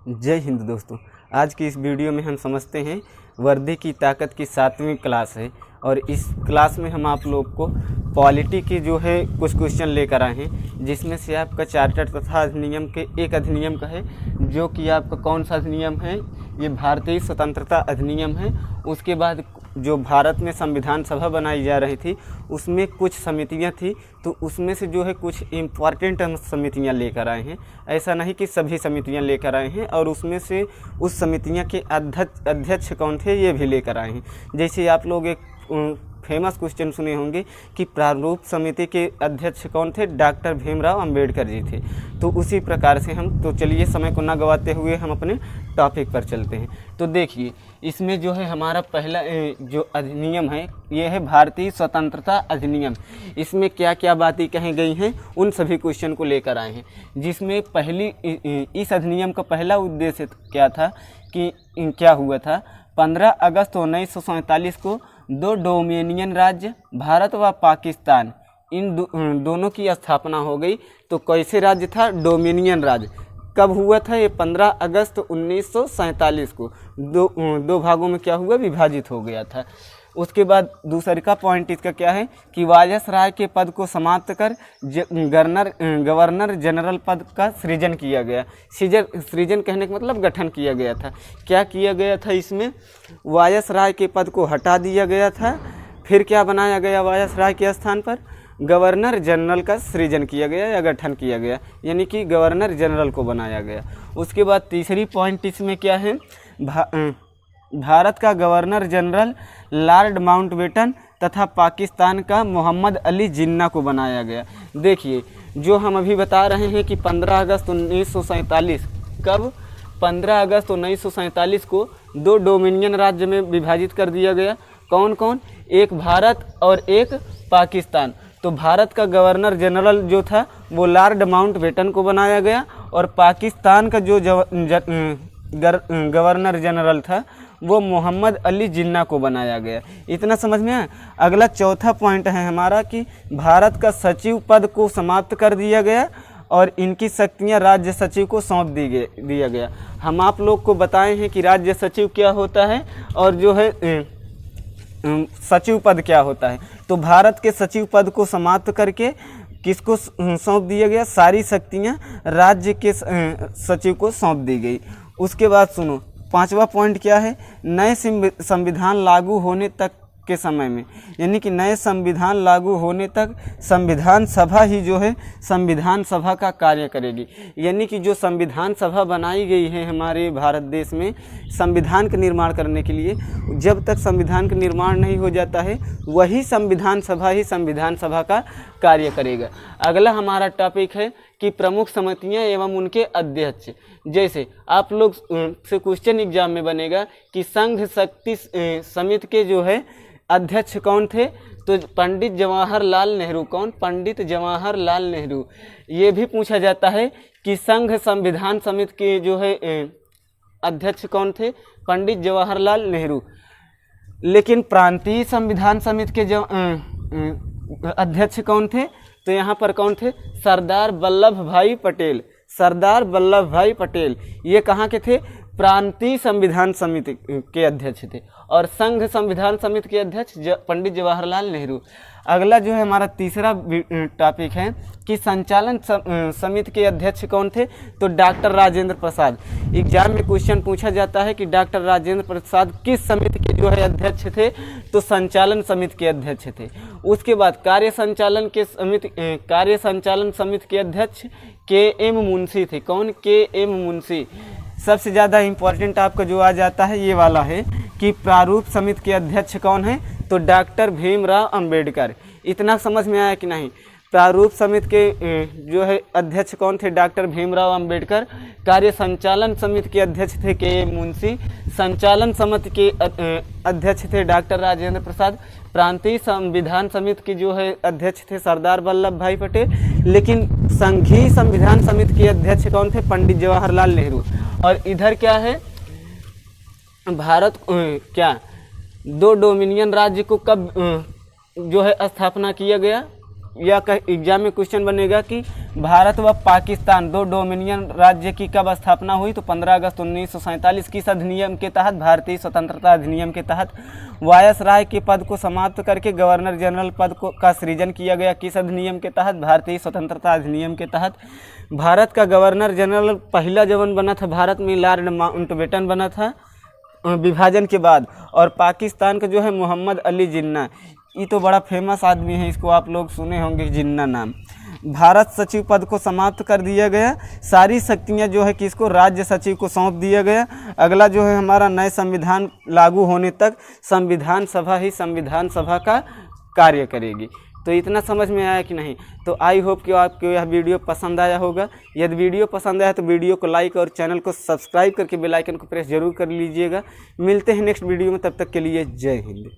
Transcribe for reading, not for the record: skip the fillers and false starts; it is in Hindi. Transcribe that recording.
जय हिंद दोस्तों। आज की इस वीडियो में हम समझते हैं वर्दी की ताकत की 7वीं क्लास है और इस क्लास में हम आप लोग को पॉलिटी की जो है कुछ क्वेश्चन लेकर आए हैं, जिसमें से आपका चार्टर तथा अधिनियम के एक अधिनियम का है, जो कि आपका कौन सा अधिनियम है, ये भारतीय स्वतंत्रता अधिनियम है। उसके बाद जो भारत में संविधान सभा बनाई जा रही थी उसमें कुछ समितियां थी, तो उसमें से जो है कुछ इम्पॉर्टेंट हम समितियां लेकर आए हैं। ऐसा नहीं कि सभी समितियां लेकर आए हैं, और उसमें से उस समितियां के अध्यक्ष कौन थे ये भी लेकर आए हैं। जैसे आप लोग एक फेमस क्वेश्चन सुने होंगे कि प्रारूप समिति के अध्यक्ष कौन थे, डॉक्टर भीमराव अंबेडकर जी थे। तो उसी प्रकार से हम तो चलिए समय को ना गवाते हुए हम अपने टॉपिक पर चलते हैं। तो देखिए इसमें जो है हमारा पहला जो अधिनियम है ये है भारतीय स्वतंत्रता अधिनियम। इसमें क्या क्या बातें कही गई हैं उन सभी क्वेश्चन को लेकर आए हैं, जिसमें इस अधिनियम का पहला उद्देश्य क्या था कि क्या हुआ था। 15 अगस्त 1947 को दो डोमिनियन राज्य भारत व पाकिस्तान इन दोनों की स्थापना हो गई। तो कैसे राज्य था? डोमिनियन राज्य। कब हुआ था? ये 15 अगस्त 1947 को दो भागों में क्या हुआ, विभाजित हो गया था। उसके बाद दूसरे का पॉइंट इसका क्या है कि वायसराय के पद को समाप्त कर गवर्नर जनरल पद का सृजन किया गया। सृजन कहने का मतलब गठन किया गया था। क्या किया गया था? इसमें वायसराय के पद को हटा दिया गया था। फिर क्या बनाया गया? वायसराय के स्थान पर गवर्नर जनरल का सृजन किया गया या गठन किया गया, यानी कि गवर्नर जनरल को बनाया गया। उसके बाद तीसरी पॉइंट इसमें क्या है, भारत का गवर्नर जनरल लॉर्ड माउंटबेटन तथा पाकिस्तान का मोहम्मद अली जिन्ना को बनाया गया। देखिए जो हम अभी बता रहे हैं कि 15 अगस्त 1947, कब? 15 अगस्त 1947 को दो डोमिनियन राज्य में विभाजित कर दिया गया। कौन कौन? एक भारत और एक पाकिस्तान। तो भारत का गवर्नर जनरल जो था वो लॉर्ड माउंटबेटन को बनाया गया, और पाकिस्तान का जो गवर्नर जनरल था वो मोहम्मद अली जिन्ना को बनाया गया। इतना समझ में आया। अगला चौथा पॉइंट है हमारा कि भारत का सचिव पद को समाप्त कर दिया गया और इनकी शक्तियां राज्य सचिव को सौंप दिया गया। हम आप लोग को बताए हैं कि राज्य सचिव क्या होता है और जो है सचिव पद क्या होता है। तो भारत के सचिव पद को समाप्त करके किसको सौंप दिया गया? सारी शक्तियां राज्य के सचिव को सौंप दी गई। उसके बाद सुनो, पांचवा पॉइंट क्या है, नए संविधान लागू होने तक के समय में, यानी कि नए संविधान लागू होने तक संविधान सभा ही जो है संविधान सभा का कार्य करेगी। यानी कि जो संविधान सभा बनाई गई है हमारे भारत देश में संविधान का निर्माण करने के लिए, जब तक संविधान का निर्माण नहीं हो जाता है वही संविधान सभा का कार्य करेगा। अगला हमारा टॉपिक है कि प्रमुख समितियां एवं उनके अध्यक्ष। जैसे आप लोग से क्वेश्चन एग्जाम में बनेगा कि संघ शक्ति समिति के जो है अध्यक्ष कौन थे, तो पंडित जवाहरलाल नेहरू। कौन? पंडित जवाहरलाल नेहरू। ये भी पूछा जाता है कि संघ संविधान समिति के जो है अध्यक्ष कौन थे, पंडित जवाहरलाल नेहरू। लेकिन प्रांतीय संविधान समिति के जो अध्यक्ष कौन थे, तो यहाँ पर कौन थे? सरदार वल्लभ भाई पटेल। सरदार वल्लभ भाई पटेल ये कहाँ के थे? प्रांतीय संविधान समिति के अध्यक्ष थे, और संघ संविधान समिति के अध्यक्ष पंडित जवाहरलाल नेहरू। अगला जो है हमारा तीसरा टॉपिक है कि संचालन समिति के अध्यक्ष कौन थे, तो डॉक्टर राजेंद्र प्रसाद। एग्जाम में क्वेश्चन पूछा जाता है कि डॉक्टर राजेंद्र प्रसाद किस समिति के जो है अध्यक्ष थे, तो संचालन समिति के अध्यक्ष थे। उसके बाद कार्य संचालन समिति के अध्यक्ष के.एम. मुंशी थे। कौन? के.एम. मुंशी। सबसे ज़्यादा इम्पोर्टेंट आपका जो आ जाता है ये वाला है कि प्रारूप समिति के अध्यक्ष कौन है, तो डॉक्टर भीमराव अंबेडकर। इतना समझ में आया कि नहीं? प्रारूप समिति के जो है अध्यक्ष कौन थे? डॉक्टर भीमराव अंबेडकर। कार्य संचालन समिति के अध्यक्ष थे के.एम. मुंशी। संचालन समिति के अध्यक्ष थे डॉक्टर राजेंद्र प्रसाद। प्रांतीय संविधान समिति के जो है अध्यक्ष थे सरदार वल्लभ भाई पटेल। लेकिन संघीय संविधान समिति के अध्यक्ष कौन थे? पंडित जवाहरलाल नेहरू। और इधर क्या है, भारत दो डोमिनियन राज्य को कब जो है स्थापना किया गया? या एग्जाम में क्वेश्चन बनेगा कि भारत व पाकिस्तान दो डोमिनियन राज्य की कब स्थापना हुई, तो 15 अगस्त 1947 किस अधिनियम के तहत, भारतीय स्वतंत्रता अधिनियम के तहत। वायसराय के पद को समाप्त करके गवर्नर जनरल पद का सृजन किया गया किस अधिनियम के तहत, भारतीय स्वतंत्रता अधिनियम के तहत। भारत का गवर्नर जनरल पहला जवन बना था भारत में लॉर्ड माउंटबेटन बना था विभाजन के बाद। और पाकिस्तान का जो है मोहम्मद अली जिन्ना, ये तो बड़ा फेमस आदमी है, इसको आप लोग सुने होंगे जिन्ना नाम। भारत सचिव पद को समाप्त कर दिया गया, सारी शक्तियां जो है किसको, राज्य सचिव को सौंप दिया गया। अगला जो है हमारा नए संविधान लागू होने तक संविधान सभा ही संविधान सभा का कार्य करेगी। तो इतना समझ में आया कि नहीं? तो आई होप कि आपको यह वीडियो पसंद आया होगा। यदि वीडियो पसंद आया तो वीडियो को लाइक और चैनल को सब्सक्राइब करके बेल आइकन को प्रेस जरूर कर लीजिएगा। मिलते हैं नेक्स्ट वीडियो में, तब तक के लिए जय हिंद।